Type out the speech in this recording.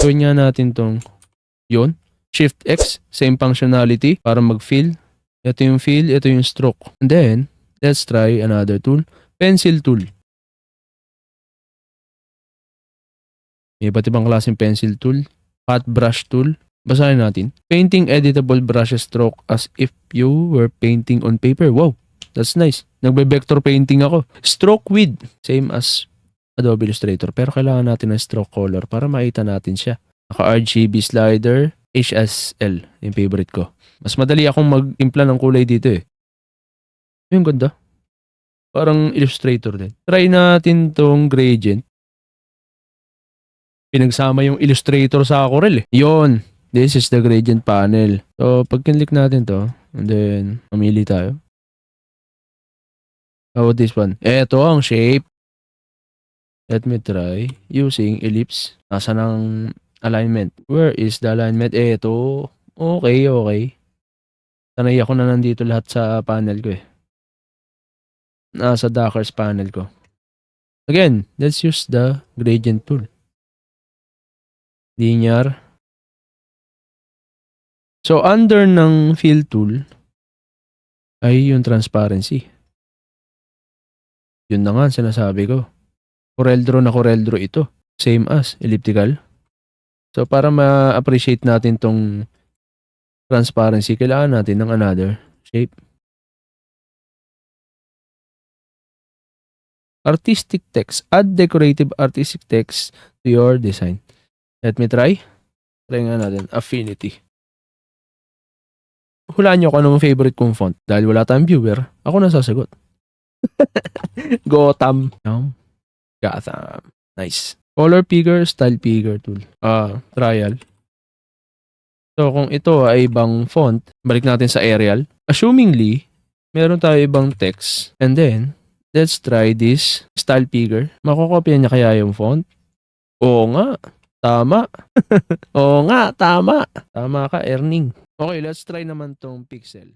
Gawin nga natin tong yun. Shift X, same functionality para mag-fill. Ito yung fill, ito yung stroke. And then, let's try another tool. Pencil tool. May iba't ibang klaseng pencil tool. Hot brush tool. Basahin natin. Painting editable brush stroke as if you were painting on paper. Wow, that's nice. Nagbe-vector painting ako. Stroke width, same as Adobe Illustrator. Pero kailangan natin ng stroke color para makita natin siya. Naka-RGB slider, HSL, yung favorite ko. Mas madali akong mag-impla ng kulay dito eh. Yung ganda. Parang Illustrator din. Try natin tong gradient. Pinagsama yung Illustrator sa Corel eh. Yun. This is the gradient panel. So, pag kinlik natin to, and then, mamili tayo. How about this one? Eto ang shape. Let me try using ellipse. Nasa ng alignment? Where is the alignment? Eto. Okay, okay. Sanay ako na nandito lahat sa panel ko eh. Nasa Dockers panel ko. Again, let's use the gradient tool. Linear. So, under ng fill tool ay yung transparency. Yun na nga sinasabi ko. CorelDRAW na CorelDRAW ito. Same as elliptical. So, para ma-appreciate natin tong transparency, kailangan natin ng another shape. Artistic text. Add decorative artistic text to your design. Let me try. Try nga natin. Affinity. Hulaan nyo kung anong favorite kong font. Dahil wala tayong viewer, ako na sasagot. Gotham. Gotham. Nice. Color picker, style picker tool. Trial. So, kung ito ay ibang font, balik natin sa Arial. Assumingly, meron tayo ibang text. And then, let's try this style picker. Makokopya niya kaya yung font? Oo nga. Tama. Oo nga, tama. Tama ka, Erning. Okay, let's try naman tong pixel.